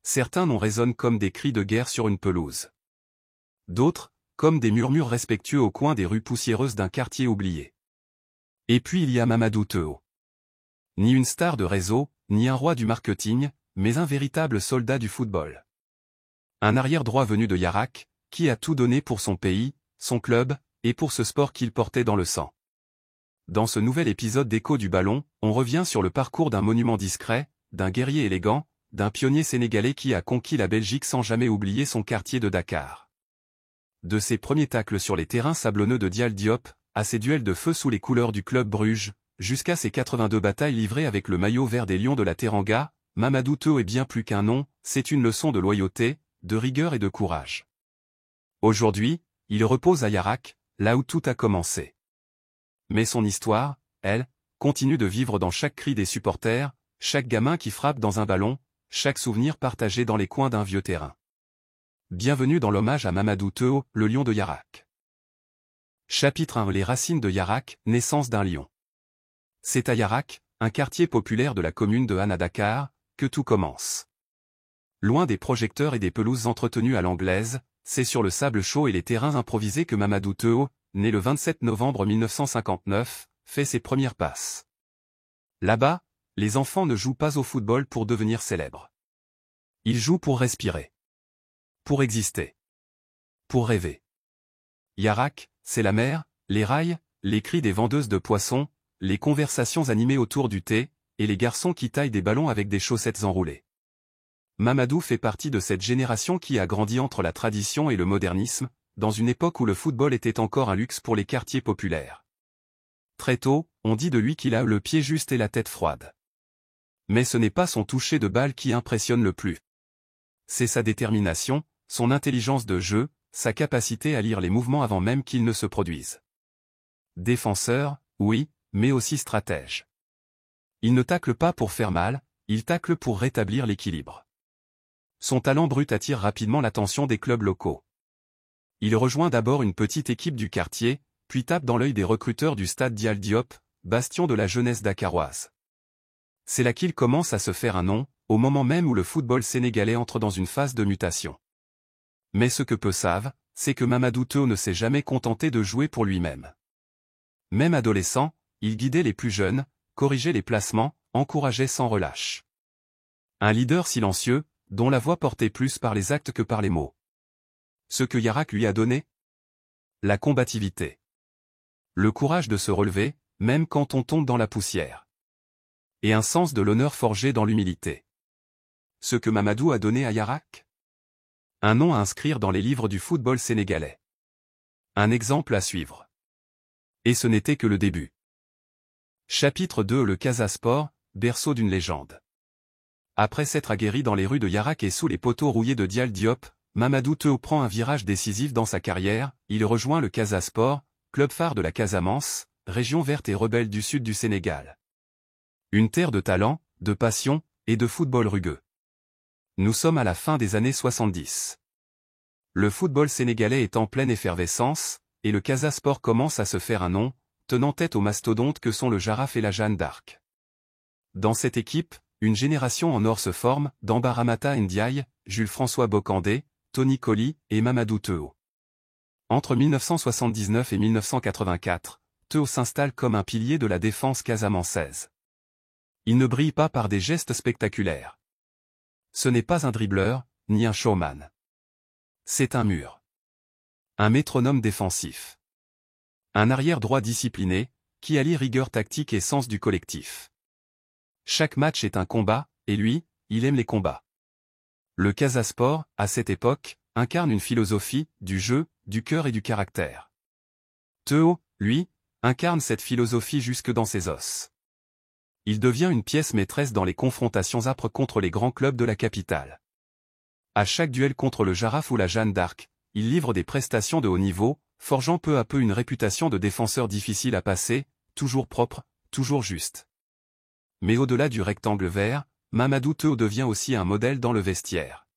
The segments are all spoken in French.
Certains noms résonnent comme des cris de guerre sur une pelouse. D'autres, comme des murmures respectueux au coin des rues poussiéreuses d'un quartier oublié. Et puis il y a Mamadou Théo. Ni une star de réseau, ni un roi du marketing, mais un véritable soldat du football. Un arrière-droit venu de Yarac, qui a tout donné pour son pays, son club, et pour ce sport qu'il portait dans le sang. Dans ce nouvel épisode d'Écho du ballon, on revient sur le parcours d'un monument discret, d'un guerrier élégant, d'un pionnier sénégalais qui a conquis la Belgique sans jamais oublier son quartier de Dakar. De ses premiers tacles sur les terrains sablonneux de Dial Diop, à ses duels de feu sous les couleurs du club Bruges, jusqu'à ses 82 batailles livrées avec le maillot vert des Lions de la Teranga, Mamadou Théo est bien plus qu'un nom, c'est une leçon de loyauté, de rigueur et de courage. Aujourd'hui, il repose à Yarac, là où tout a commencé. Mais son histoire, elle, continue de vivre dans chaque cri des supporters, chaque gamin qui frappe dans un ballon, chaque souvenir partagé dans les coins d'un vieux terrain. Bienvenue dans l'hommage à Mamadou Théo, le lion de Yarac. Chapitre 1. Les racines de Yarac, naissance d'un lion. C'est à Yarac, un quartier populaire de la commune de Han à Dakar, que tout commence. Loin des projecteurs et des pelouses entretenues à l'anglaise, c'est sur le sable chaud et les terrains improvisés que Mamadou Théo, né le 27 novembre 1959, fait ses premières passes. Là-bas, les enfants ne jouent pas au football pour devenir célèbres. Ils jouent pour respirer. Pour exister. Pour rêver. Yarac, c'est la mer, les rails, les cris des vendeuses de poissons, les conversations animées autour du thé, et les garçons qui taillent des ballons avec des chaussettes enroulées. Mamadou fait partie de cette génération qui a grandi entre la tradition et le modernisme, dans une époque où le football était encore un luxe pour les quartiers populaires. Très tôt, on dit de lui qu'il a le pied juste et la tête froide. Mais ce n'est pas son toucher de balle qui impressionne le plus. C'est sa détermination, son intelligence de jeu, sa capacité à lire les mouvements avant même qu'ils ne se produisent. Défenseur, oui, mais aussi stratège. Il ne tacle pas pour faire mal, il tacle pour rétablir l'équilibre. Son talent brut attire rapidement l'attention des clubs locaux. Il rejoint d'abord une petite équipe du quartier, puis tape dans l'œil des recruteurs du stade Dial Diop, bastion de la jeunesse dakaroise. C'est là qu'il commence à se faire un nom, au moment même où le football sénégalais entre dans une phase de mutation. Mais ce que peu savent, c'est que Mamadou Théo ne s'est jamais contenté de jouer pour lui-même. Même adolescent, il guidait les plus jeunes, corrigeait les placements, encourageait sans relâche. Un leader silencieux, dont la voix portait plus par les actes que par les mots. Ce que Yarac lui a donné? La combativité. Le courage de se relever, même quand on tombe dans la poussière. Et un sens de l'honneur forgé dans l'humilité. Ce que Mamadou a donné à Yarac? Un nom à inscrire dans les livres du football sénégalais. Un exemple à suivre. Et ce n'était que le début. Chapitre 2. Le Casa Sport, berceau d'une légende. Après s'être aguerri dans les rues de Yarac et sous les poteaux rouillés de Dial Diop, Mamadou Théo prend un virage décisif dans sa carrière, il rejoint le Casa Sport, club phare de la Casamance, région verte et rebelle du sud du Sénégal. Une terre de talent, de passion, et de football rugueux. Nous sommes à la fin des années 70. Le football sénégalais est en pleine effervescence, et le Casa Sport commence à se faire un nom, tenant tête aux mastodontes que sont le Jaraaf et la Jeanne d'Arc. Dans cette équipe, une génération en or se forme, Damba Ramata Ndiaye, Jules-François Bocandé, Tony Colly et Mamadou Théo. Entre 1979 et 1984, Théo s'installe comme un pilier de la défense casamançaise. Il ne brille pas par des gestes spectaculaires. Ce n'est pas un dribbleur, ni un showman. C'est un mur. Un métronome défensif. Un arrière-droit discipliné, qui allie rigueur tactique et sens du collectif. Chaque match est un combat, et lui, il aime les combats. Le Casa Sport, à cette époque, incarne une philosophie, du jeu, du cœur et du caractère. Théo, lui, incarne cette philosophie jusque dans ses os. Il devient une pièce maîtresse dans les confrontations âpres contre les grands clubs de la capitale. À chaque duel contre le Jaraaf ou la Jeanne d'Arc, il livre des prestations de haut niveau, forgeant peu à peu une réputation de défenseur difficile à passer, toujours propre, toujours juste. Mais au-delà du rectangle vert, Mamadou Théo devient aussi un modèle dans le vestiaire.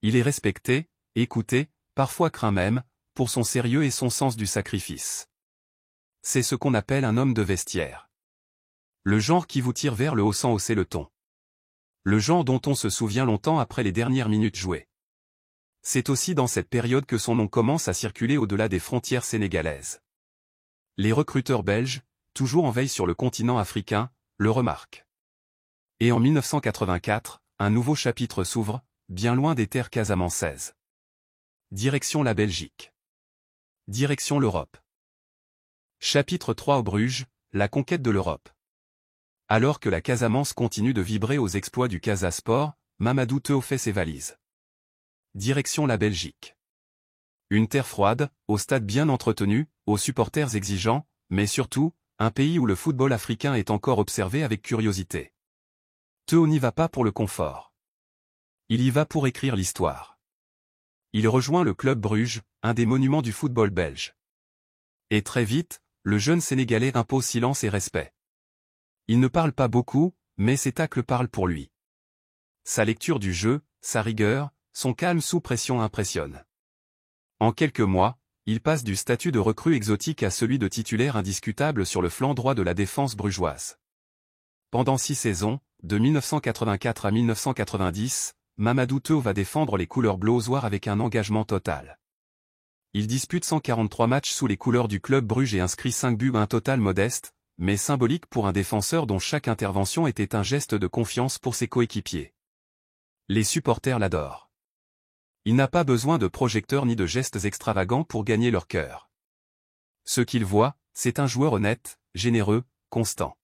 Il est respecté, écouté, parfois craint même, pour son sérieux et son sens du sacrifice. C'est ce qu'on appelle un homme de vestiaire. Le genre qui vous tire vers le haut sans hausser le ton. le genre dont on se souvient longtemps après les dernières minutes jouées. C'est aussi dans cette période que son nom commence à circuler au-delà des frontières sénégalaises. Les recruteurs belges, toujours en veille sur le continent africain, le remarquent. Et en 1984, un nouveau chapitre s'ouvre, bien loin des terres casamançaises. Direction la Belgique. Direction l'Europe. Chapitre 3 au Bruges, la conquête de l'Europe. Alors que la Casamance continue de vibrer aux exploits du Casa Sport, Mamadou Théo fait ses valises. Direction la Belgique. Une terre froide, au stade bien entretenu, aux supporters exigeants, mais surtout, un pays où le football africain est encore observé avec curiosité. Théo n'y va pas pour le confort. Il y va pour écrire l'histoire. Il rejoint le club Bruges, un des monuments du football belge. Et très vite, le jeune Sénégalais impose silence et respect. Il ne parle pas beaucoup, mais ses tacles parlent pour lui. Sa lecture du jeu, sa rigueur, son calme sous pression impressionnent. En quelques mois, il passe du statut de recrue exotique à celui de titulaire indiscutable sur le flanc droit de la défense brugeoise. Pendant 6 saisons, de 1984 à 1990, Mamadou Théo va défendre les couleurs bleu-ozoir avec un engagement total. Il dispute 143 matchs sous les couleurs du club Bruges et inscrit 5 buts, un total modeste, mais symbolique pour un défenseur dont chaque intervention était un geste de confiance pour ses coéquipiers. Les supporters l'adorent. Il n'a pas besoin de projecteurs ni de gestes extravagants pour gagner leur cœur. Ce qu'ils voient, c'est un joueur honnête, généreux, constant.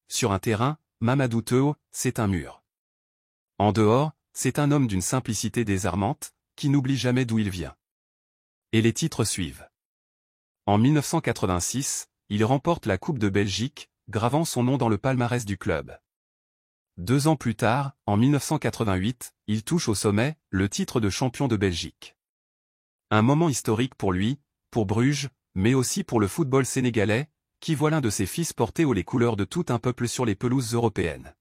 Sur un terrain, Mamadou Théo, c'est un mur. En dehors, c'est un homme d'une simplicité désarmante, qui n'oublie jamais d'où il vient. Et les titres suivent. En 1986, il remporte la Coupe de Belgique, gravant son nom dans le palmarès du club. 2 ans plus tard, en 1988, il touche au sommet, le titre de champion de Belgique. Un moment historique pour lui, pour Bruges, mais aussi pour le football sénégalais, qui voit l'un de ses fils porter haut les couleurs de tout un peuple sur les pelouses européennes.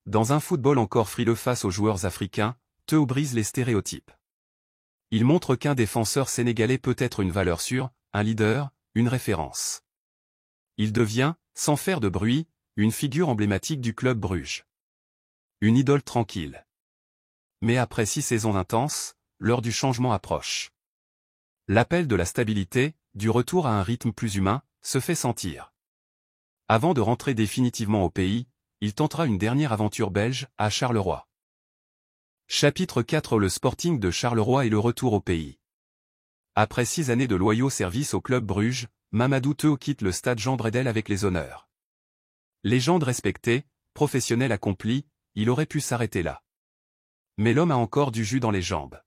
Dans un football encore frileux face aux joueurs africains, Théo brise les stéréotypes. Il montre qu'un défenseur sénégalais peut être une valeur sûre, un leader, une référence. Il devient, sans faire de bruit, une figure emblématique du club Bruges. Une idole tranquille. Mais après 6 saisons intenses, l'heure du changement approche. L'appel de la stabilité, du retour à un rythme plus humain, se fait sentir. Avant de rentrer définitivement au pays, il tentera une dernière aventure belge, à Charleroi. Chapitre 4 Le Sporting de Charleroi et le retour au pays. Après 6 années de loyaux services au club Bruges, Mamadou Théo quitte le stade Jean Bredel avec les honneurs. Légende respectée, professionnel accompli, il aurait pu s'arrêter là. Mais l'homme a encore du jus dans les jambes.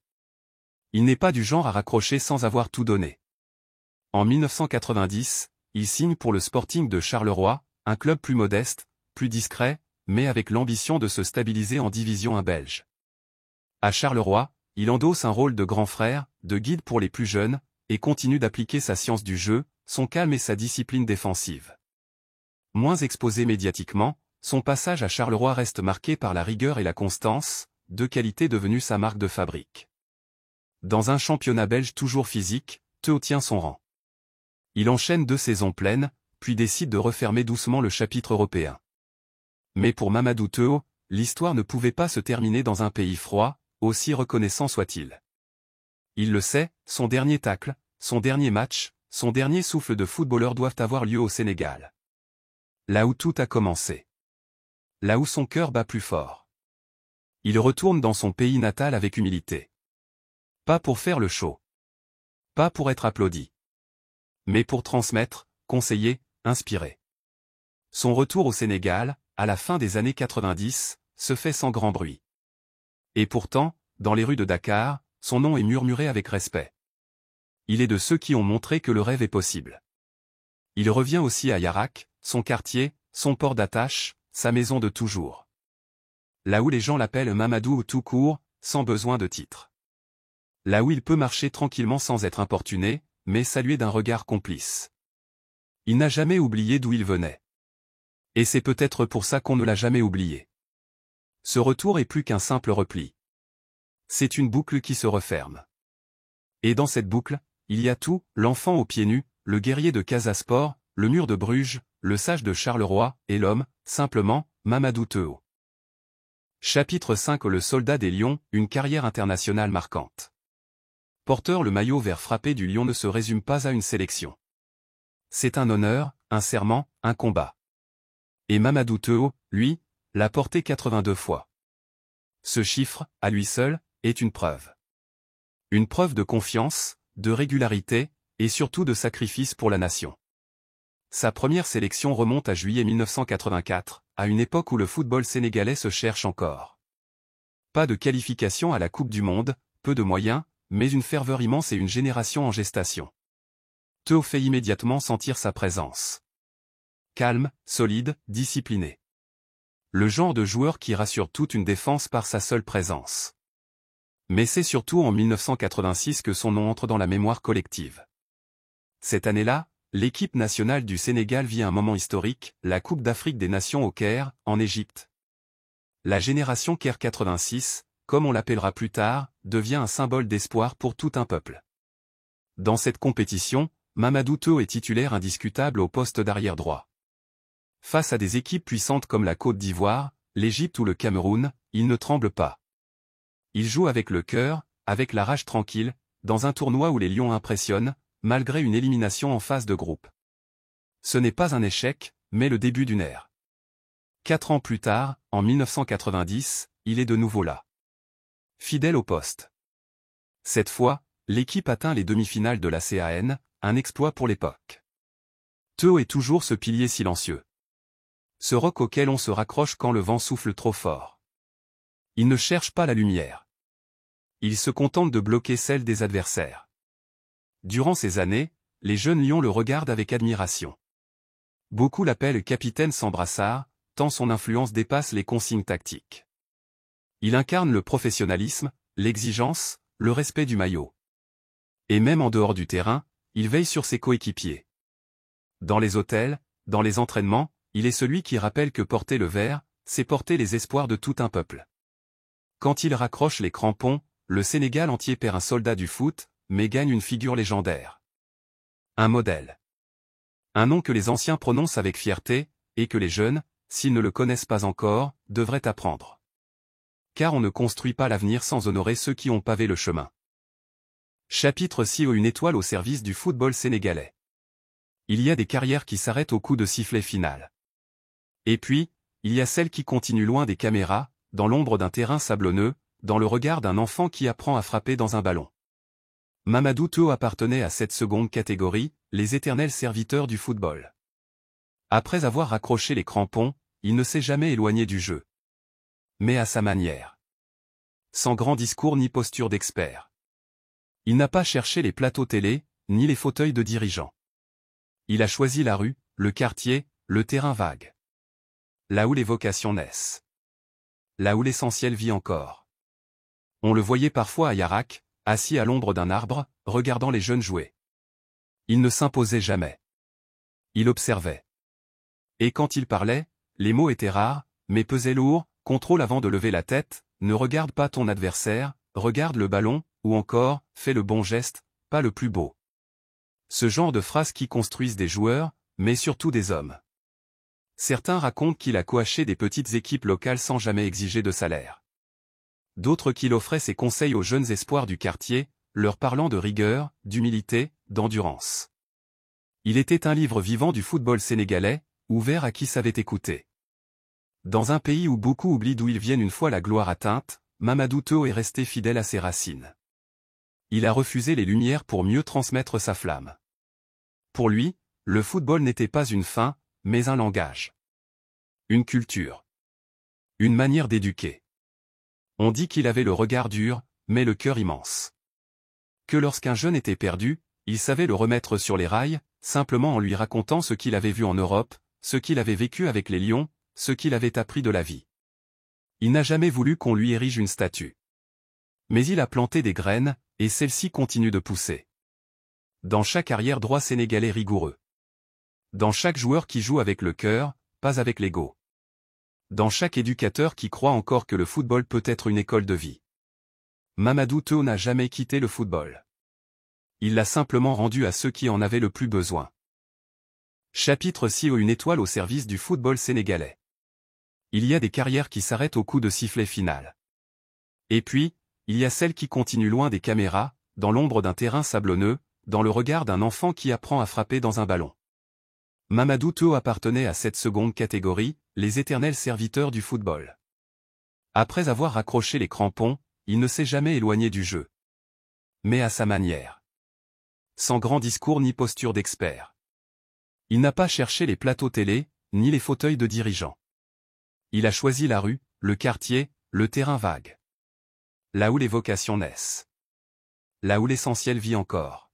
Il n'est pas du genre à raccrocher sans avoir tout donné. En 1990, il signe pour le Sporting de Charleroi, un club plus modeste, plus discret, mais avec l'ambition de se stabiliser en Division 1 belge. À Charleroi, il endosse un rôle de grand frère, de guide pour les plus jeunes, et continue d'appliquer sa science du jeu, son calme et sa discipline défensive. Moins exposé médiatiquement, son passage à Charleroi reste marqué par la rigueur et la constance, 2 qualités devenues sa marque de fabrique. Dans un championnat belge toujours physique, Théo tient son rang. Il enchaîne 2 saisons pleines, puis décide de refermer doucement le chapitre européen. Mais pour Mamadou Théo, l'histoire ne pouvait pas se terminer dans un pays froid, aussi reconnaissant soit-il. Il le sait, son dernier tacle, son dernier match, son dernier souffle de footballeur doivent avoir lieu au Sénégal. Là où tout a commencé. Là où son cœur bat plus fort. Il retourne dans son pays natal avec humilité. Pas pour faire le show. Pas pour être applaudi. Mais pour transmettre, conseiller, inspirer. Son retour au Sénégal, à la fin des années 90, se fait sans grand bruit. Et pourtant, dans les rues de Dakar, son nom est murmuré avec respect. Il est de ceux qui ont montré que le rêve est possible. Il revient aussi à Yarak, son quartier, son port d'attache, sa maison de toujours. Là où les gens l'appellent Mamadou tout court, sans besoin de titre. Là où il peut marcher tranquillement sans être importuné, mais salué d'un regard complice. Il n'a jamais oublié d'où il venait. Et c'est peut-être pour ça qu'on ne l'a jamais oublié. Ce retour est plus qu'un simple repli. C'est une boucle qui se referme. Et dans cette boucle, il y a tout, l'enfant aux pieds nus, le guerrier de Casa Sport, le mur de Bruges, le sage de Charleroi, et l'homme, simplement, Mamadou Théo. Chapitre 5. Le soldat des Lions, une carrière internationale marquante. Porteur le maillot vert frappé du Lion ne se résume pas à une sélection. C'est un honneur, un serment, un combat. Et Mamadou Théo, lui, l'a porté 82 fois. Ce chiffre, à lui seul, est une preuve. Une preuve de confiance, de régularité, et surtout de sacrifice pour la nation. Sa première sélection remonte à juillet 1984, à une époque où le football sénégalais se cherche encore. Pas de qualification à la Coupe du Monde, peu de moyens, mais une ferveur immense et une génération en gestation. Théo fait immédiatement sentir sa présence. Calme, solide, discipliné. Le genre de joueur qui rassure toute une défense par sa seule présence. Mais c'est surtout en 1986 que son nom entre dans la mémoire collective. Cette année-là, l'équipe nationale du Sénégal vit un moment historique, la Coupe d'Afrique des Nations au Caire, en Égypte. La génération Caire 86, comme on l'appellera plus tard, devient un symbole d'espoir pour tout un peuple. Dans cette compétition, Mamadou Théo est titulaire indiscutable au poste d'arrière droit. Face à des équipes puissantes comme la Côte d'Ivoire, l'Égypte ou le Cameroun, il ne tremble pas. Il joue avec le cœur, avec la rage tranquille, dans un tournoi où les Lions impressionnent, malgré une élimination en phase de groupe. Ce n'est pas un échec, mais le début d'une ère. 4 ans plus tard, en 1990, il est de nouveau là. Fidèle au poste. Cette fois, l'équipe atteint les demi-finales de la CAN, un exploit pour l'époque. Théo est toujours ce pilier silencieux. Ce roc auquel on se raccroche quand le vent souffle trop fort. Il ne cherche pas la lumière. Il se contente de bloquer celle des adversaires. Durant ces années, les jeunes lions le regardent avec admiration. Beaucoup l'appellent capitaine sans brassard, tant son influence dépasse les consignes tactiques. Il incarne le professionnalisme, l'exigence, le respect du maillot. Et même en dehors du terrain, il veille sur ses coéquipiers. Dans les hôtels, dans les entraînements, il est celui qui rappelle que porter le vert, c'est porter les espoirs de tout un peuple. Quand il raccroche les crampons, le Sénégal entier perd un soldat du foot, mais gagne une figure légendaire. Un modèle. Un nom que les anciens prononcent avec fierté, et que les jeunes, s'ils ne le connaissent pas encore, devraient apprendre. Car on ne construit pas l'avenir sans honorer ceux qui ont pavé le chemin. Chapitre 6. Une étoile au service du football sénégalais. Il y a des carrières qui s'arrêtent au coup de sifflet final. Et puis, il y a celles qui continuent loin des caméras, dans l'ombre d'un terrain sablonneux, dans le regard d'un enfant qui apprend à frapper dans un ballon. Mamadou Théo appartenait à cette seconde catégorie, les éternels serviteurs du football. Après avoir raccroché les crampons, il ne s'est jamais éloigné du jeu. Mais à sa manière. Sans grand discours ni posture d'expert. Il n'a pas cherché les plateaux télé, ni les fauteuils de dirigeants. Il a choisi la rue, le quartier, le terrain vague. Là où les vocations naissent. Là où l'essentiel vit encore. On le voyait parfois à Yarak, assis à l'ombre d'un arbre, regardant les jeunes jouer. Il ne s'imposait jamais. Il observait. Et quand il parlait, les mots étaient rares, mais pesaient lourd, contrôle avant de lever la tête, ne regarde pas ton adversaire, regarde le ballon, ou encore, fais le bon geste, pas le plus beau. Ce genre de phrases qui construisent des joueurs, mais surtout des hommes. Certains racontent qu'il a coaché des petites équipes locales sans jamais exiger de salaire. D'autres qu'il offrait ses conseils aux jeunes espoirs du quartier, leur parlant de rigueur, d'humilité, d'endurance. Il était un livre vivant du football sénégalais, ouvert à qui savait écouter. Dans un pays où beaucoup oublient d'où ils viennent une fois la gloire atteinte, Mamadou Théo est resté fidèle à ses racines. Il a refusé les lumières pour mieux transmettre sa flamme. Pour lui, le football n'était pas une fin, mais un langage. Une culture. Une manière d'éduquer. On dit qu'il avait le regard dur, mais le cœur immense. Que lorsqu'un jeune était perdu, il savait le remettre sur les rails, simplement en lui racontant ce qu'il avait vu en Europe, ce qu'il avait vécu avec les Lions, ce qu'il avait appris de la vie. Il n'a jamais voulu qu'on lui érige une statue. Mais il a planté des graines, et celles-ci continuent de pousser. Dans chaque arrière droit sénégalais rigoureux. Dans chaque joueur qui joue avec le cœur, pas avec l'ego. Dans chaque éducateur qui croit encore que le football peut être une école de vie. Mamadou Théo n'a jamais quitté le football. Il l'a simplement rendu à ceux qui en avaient le plus besoin. Chapitre 6. Une étoile au service du football sénégalais. Il y a des carrières qui s'arrêtent au coup de sifflet final. Et puis, il y a celles qui continuent loin des caméras, dans l'ombre d'un terrain sablonneux, dans le regard d'un enfant qui apprend à frapper dans un ballon. Mamadou Théo appartenait à cette seconde catégorie, les éternels serviteurs du football. Après avoir raccroché les crampons, il ne s'est jamais éloigné du jeu. Mais à sa manière. Sans grand discours ni posture d'expert. Il n'a pas cherché les plateaux télé, ni les fauteuils de dirigeants. Il a choisi la rue, le quartier, le terrain vague. Là où les vocations naissent. Là où l'essentiel vit encore.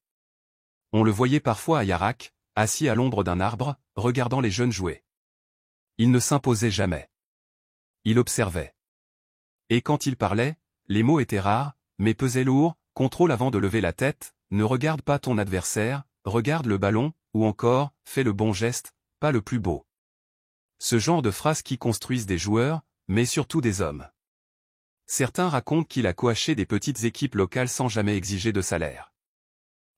On le voyait parfois à Yarac, assis à l'ombre d'un arbre, regardant les jeunes jouer. Il ne s'imposait jamais. Il observait. Et quand il parlait, les mots étaient rares, mais pesaient lourd, contrôle avant de lever la tête, ne regarde pas ton adversaire, regarde le ballon, ou encore, fais le bon geste, pas le plus beau. Ce genre de phrases qui construisent des joueurs, mais surtout des hommes. Certains racontent qu'il a coaché des petites équipes locales sans jamais exiger de salaire.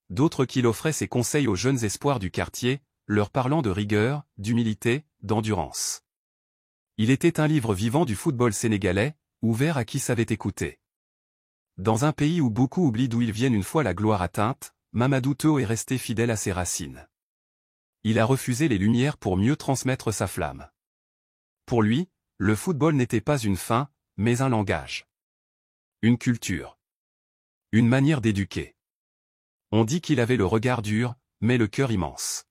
D'autres qu'il offrait ses conseils aux jeunes espoirs du quartier, leur parlant de rigueur, d'humilité, d'endurance. Il était un livre vivant du football sénégalais, ouvert à qui savait écouter. Dans un pays où beaucoup oublient d'où ils viennent une fois la gloire atteinte, Mamadou Théo est resté fidèle à ses racines. Il a refusé les lumières pour mieux transmettre sa flamme. Pour lui, le football n'était pas une fin, mais un langage. Une culture. Une manière d'éduquer. On dit qu'il avait le regard dur, mais le cœur immense.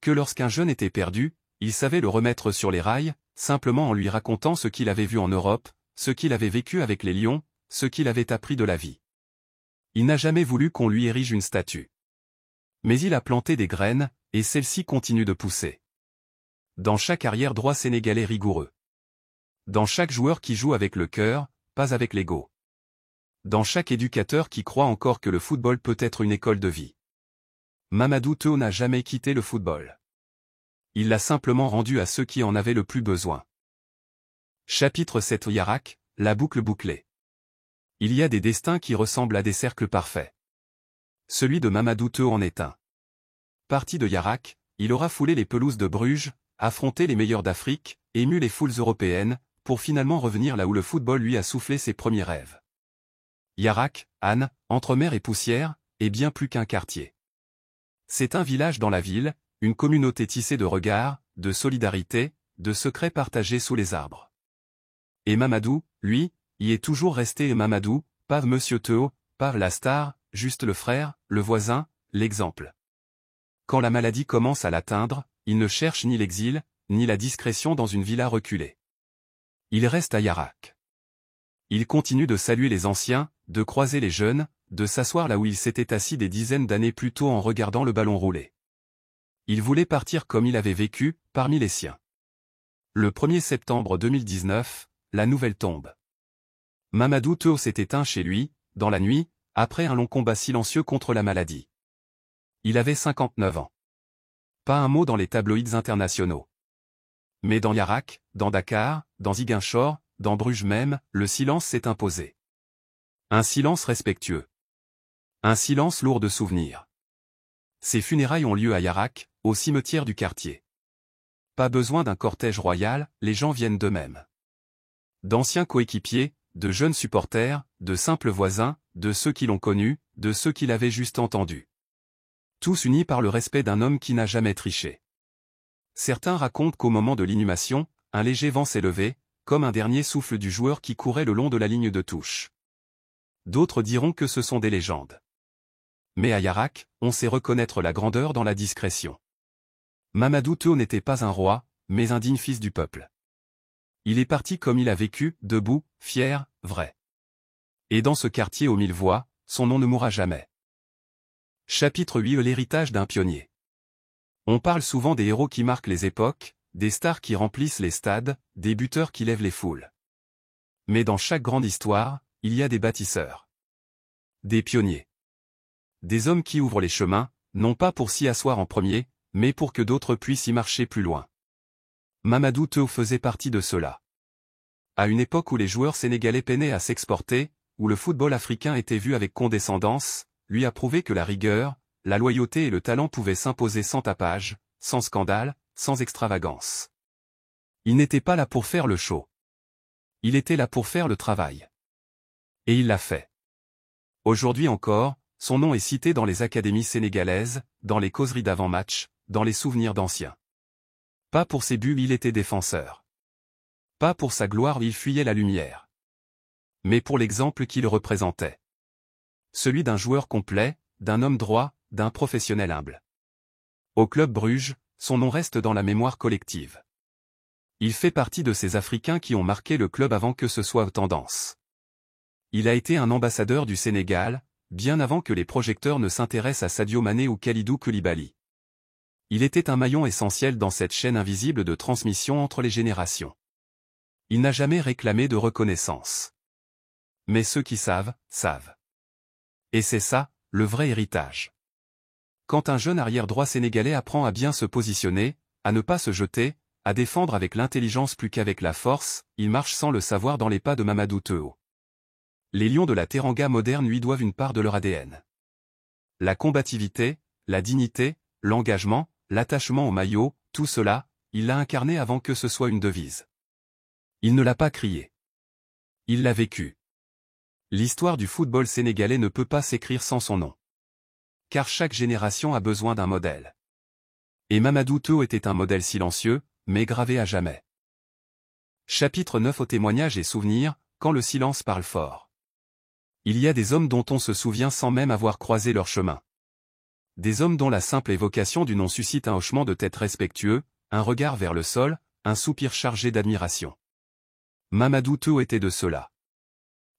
Que lorsqu'un jeune était perdu, il savait le remettre sur les rails, simplement en lui racontant ce qu'il avait vu en Europe, ce qu'il avait vécu avec les Lions, ce qu'il avait appris de la vie. Il n'a jamais voulu qu'on lui érige une statue. Mais il a planté des graines, et celles-ci continuent de pousser. Dans chaque arrière droit sénégalais rigoureux. Dans chaque joueur qui joue avec le cœur, pas avec l'ego. Dans chaque éducateur qui croit encore que le football peut être une école de vie. Mamadou Théo n'a jamais quitté le football. Il l'a simplement rendu à ceux qui en avaient le plus besoin. Chapitre 7 Yarac, la boucle bouclée. Il y a des destins qui ressemblent à des cercles parfaits. Celui de Mamadou Théo en est un. Parti de Yarac, il aura foulé les pelouses de Bruges, affronté les meilleurs d'Afrique, ému les foules européennes, pour finalement revenir là où le football lui a soufflé ses premiers rêves. Yarac, Anne, entre mer et poussière, est bien plus qu'un quartier. C'est un village dans la ville, une communauté tissée de regards, de solidarité, de secrets partagés sous les arbres. Et Mamadou, lui, y est toujours resté et Mamadou, pas Monsieur Théo, pas la star, juste le frère, le voisin, l'exemple. Quand la maladie commence à l'atteindre, il ne cherche ni l'exil, ni la discrétion dans une villa reculée. Il reste à Yarac. Il continue de saluer les anciens, de croiser les jeunes, de s'asseoir là où il s'était assis des dizaines d'années plus tôt en regardant le ballon rouler. Il voulait partir comme il avait vécu, parmi les siens. Le 1er septembre 2019, la nouvelle tombe. Mamadou Théo s'est éteint chez lui, dans la nuit, après un long combat silencieux contre la maladie. Il avait 59 ans. Pas un mot dans les tabloïds internationaux. Mais dans Yarac, dans Dakar, dans Ziguinchor, dans Bruges même, le silence s'est imposé. Un silence respectueux. Un silence lourd de souvenirs. Ses funérailles ont lieu à Yarac, au cimetière du quartier. Pas besoin d'un cortège royal, les gens viennent d'eux-mêmes. D'anciens coéquipiers, de jeunes supporters, de simples voisins, de ceux qui l'ont connu, de ceux qui l'avaient juste entendu. Tous unis par le respect d'un homme qui n'a jamais triché. Certains racontent qu'au moment de l'inhumation, un léger vent s'est levé, comme un dernier souffle du joueur qui courait le long de la ligne de touche. D'autres diront que ce sont des légendes. Mais à Yarac, on sait reconnaître la grandeur dans la discrétion. Mamadou Théo n'était pas un roi, mais un digne fils du peuple. Il est parti comme il a vécu, debout, fier, vrai. Et dans ce quartier aux 1000 voix, son nom ne mourra jamais. Chapitre 8 L'héritage d'un pionnier. On parle souvent des héros qui marquent les époques, des stars qui remplissent les stades, des buteurs qui lèvent les foules. Mais dans chaque grande histoire, il y a des bâtisseurs. Des pionniers. Des hommes qui ouvrent les chemins, non pas pour s'y asseoir en premier, mais pour que d'autres puissent y marcher plus loin. Mamadou Théo faisait partie de ceux-là. À une époque où les joueurs sénégalais peinaient à s'exporter, où le football africain était vu avec condescendance, lui a prouvé que la rigueur, la loyauté et le talent pouvaient s'imposer sans tapage, sans scandale, sans extravagance. Il n'était pas là pour faire le show. Il était là pour faire le travail. Et il l'a fait. Aujourd'hui encore, son nom est cité dans les académies sénégalaises, dans les causeries d'avant-match, dans les souvenirs d'anciens. Pas pour ses buts, il était défenseur. Pas pour sa gloire, il fuyait la lumière. Mais pour l'exemple qu'il représentait. Celui d'un joueur complet, d'un homme droit, d'un professionnel humble. Au club Bruges, son nom reste dans la mémoire collective. Il fait partie de ces Africains qui ont marqué le club avant que ce soit tendance. Il a été un ambassadeur du Sénégal, bien avant que les projecteurs ne s'intéressent à Sadio Mané ou Kalidou Koulibaly. Il était un maillon essentiel dans cette chaîne invisible de transmission entre les générations. Il n'a jamais réclamé de reconnaissance. Mais ceux qui savent, savent. Et c'est ça, le vrai héritage. Quand un jeune arrière-droit sénégalais apprend à bien se positionner, à ne pas se jeter, à défendre avec l'intelligence plus qu'avec la force, il marche sans le savoir dans les pas de Mamadou Théo. Les Lions de la Teranga moderne lui doivent une part de leur ADN. La combativité, la dignité, l'engagement, l'attachement au maillot, tout cela, il l'a incarné avant que ce soit une devise. Il ne l'a pas crié. Il l'a vécu. L'histoire du football sénégalais ne peut pas s'écrire sans son nom. Car chaque génération a besoin d'un modèle. Et Mamadou Théo était un modèle silencieux, mais gravé à jamais. Chapitre 9 au témoignage et souvenirs, quand le silence parle fort. Il y a des hommes dont on se souvient sans même avoir croisé leur chemin. Des hommes dont la simple évocation du nom suscite un hochement de tête respectueux, un regard vers le sol, un soupir chargé d'admiration. Mamadou Théo était de ceux-là.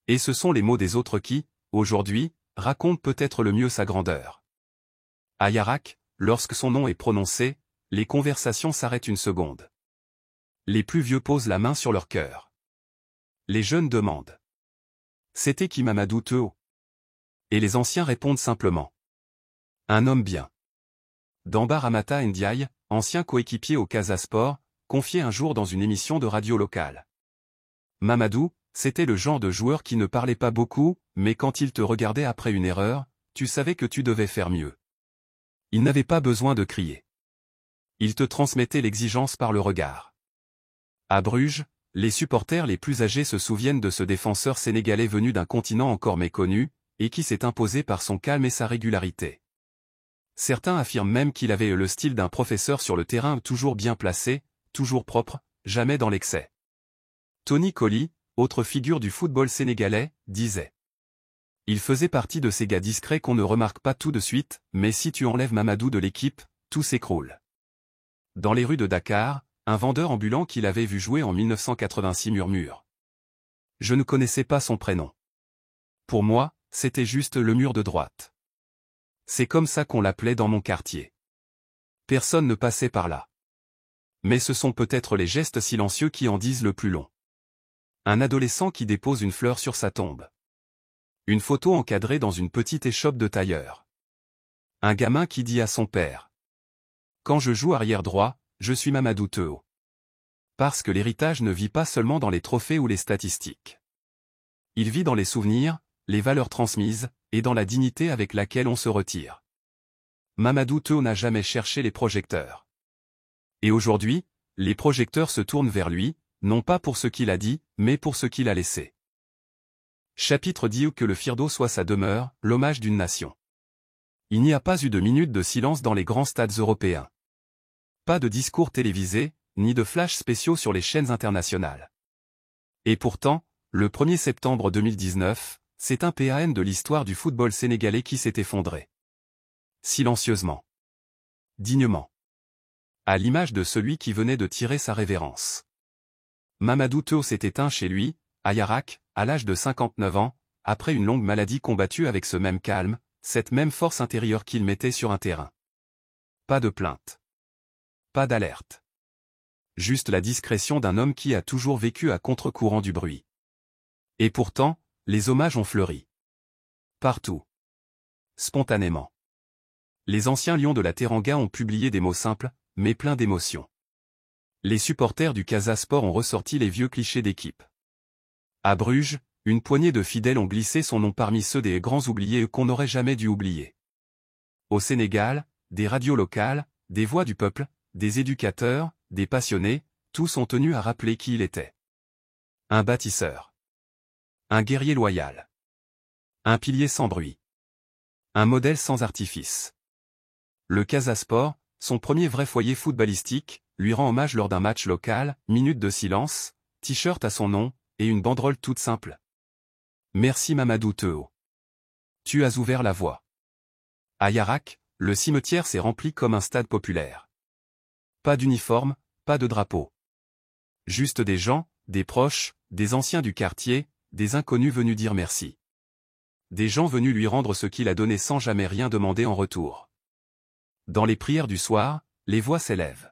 Et ce sont les mots des autres qui, aujourd'hui, racontent peut-être le mieux sa grandeur. À Yarak, lorsque son nom est prononcé, les conversations s'arrêtent une seconde. Les plus vieux posent la main sur leur cœur. Les jeunes demandent. C'était qui Mamadou Théo? Et les anciens répondent simplement. Un homme bien. Damba Ramata Ndiaye, ancien coéquipier au Casa Sport, confiait un jour dans une émission de radio locale. Mamadou, c'était le genre de joueur qui ne parlait pas beaucoup, mais quand il te regardait après une erreur, tu savais que tu devais faire mieux. Il n'avait pas besoin de crier. Il te transmettait l'exigence par le regard. À Bruges, les supporters les plus âgés se souviennent de ce défenseur sénégalais venu d'un continent encore méconnu, et qui s'est imposé par son calme et sa régularité. Certains affirment même qu'il avait le style d'un professeur sur le terrain, toujours bien placé, toujours propre, jamais dans l'excès. Tony Colly, autre figure du football sénégalais, disait. Il faisait partie de ces gars discrets qu'on ne remarque pas tout de suite, mais si tu enlèves Mamadou de l'équipe, tout s'écroule. Dans les rues de Dakar, un vendeur ambulant qu'il avait vu jouer en 1986 murmure. Je ne connaissais pas son prénom. Pour moi, c'était juste le mur de droite. C'est comme ça qu'on l'appelait dans mon quartier. Personne ne passait par là. Mais ce sont peut-être les gestes silencieux qui en disent le plus long. Un adolescent qui dépose une fleur sur sa tombe. Une photo encadrée dans une petite échoppe de tailleur. Un gamin qui dit à son père. Quand je joue arrière droit, je suis Mamadou Théo. Parce que l'héritage ne vit pas seulement dans les trophées ou les statistiques. Il vit dans les souvenirs, les valeurs transmises, et dans la dignité avec laquelle on se retire. Mamadou Théo n'a jamais cherché les projecteurs. Et aujourd'hui, les projecteurs se tournent vers lui, non pas pour ce qu'il a dit, mais pour ce qu'il a laissé. Chapitre 10 que le Firdo soit sa demeure, l'hommage d'une nation. Il n'y a pas eu de minute de silence dans les grands stades européens. Pas de discours télévisés, ni de flashs spéciaux sur les chaînes internationales. Et pourtant, le 1er septembre 2019, c'est un PAN de l'histoire du football sénégalais qui s'est effondré. Silencieusement. Dignement. À l'image de celui qui venait de tirer sa révérence. Mamadou Théo s'est éteint chez lui, à Yarak, à l'âge de 59 ans, après une longue maladie combattue avec ce même calme, cette même force intérieure qu'il mettait sur un terrain. Pas de plainte. Pas d'alerte. Juste la discrétion d'un homme qui a toujours vécu à contre-courant du bruit. Et pourtant, les hommages ont fleuri. Partout. Spontanément. Les anciens lions de la Teranga ont publié des mots simples, mais pleins d'émotion. Les supporters du Casa Sport ont ressorti les vieux clichés d'équipe. À Bruges, une poignée de fidèles ont glissé son nom parmi ceux des grands oubliés qu'on n'aurait jamais dû oublier. Au Sénégal, des radios locales, des voix du peuple, des éducateurs, des passionnés, Tous sont tenus à rappeler qui il était. Un bâtisseur. Un guerrier loyal. Un pilier sans bruit. Un modèle sans artifice. Le Casa Sport, son premier vrai foyer footballistique, lui rend hommage lors d'un match local, minute de silence, t-shirt à son nom, et une banderole toute simple. Merci Mamadou Théo. Tu as ouvert la voie. À Yarak, le cimetière s'est rempli comme un stade populaire. Pas d'uniforme, pas de drapeau. Juste des gens, des proches, des anciens du quartier, des inconnus venus dire merci. Des gens venus lui rendre ce qu'il a donné sans jamais rien demander en retour. Dans les prières du soir, les voix s'élèvent.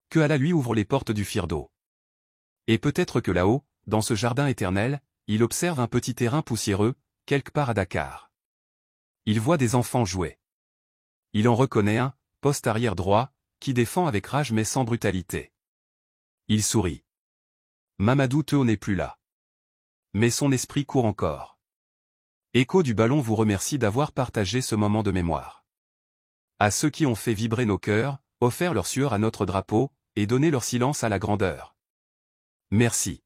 Que Allah lui ouvre les portes du Firdo. Et peut-être que là-haut, dans ce jardin éternel, il observe un petit terrain poussiéreux, quelque part à Dakar. Il voit des enfants jouer. Il en reconnaît un, poste arrière droit, qui défend avec rage mais sans brutalité. Il sourit. Mamadou Théo n'est plus là. Mais son esprit court encore. Écho du ballon vous remercie d'avoir partagé ce moment de mémoire. À ceux qui ont fait vibrer nos cœurs, offert leur sueur à notre drapeau, et donné leur silence à la grandeur. Merci.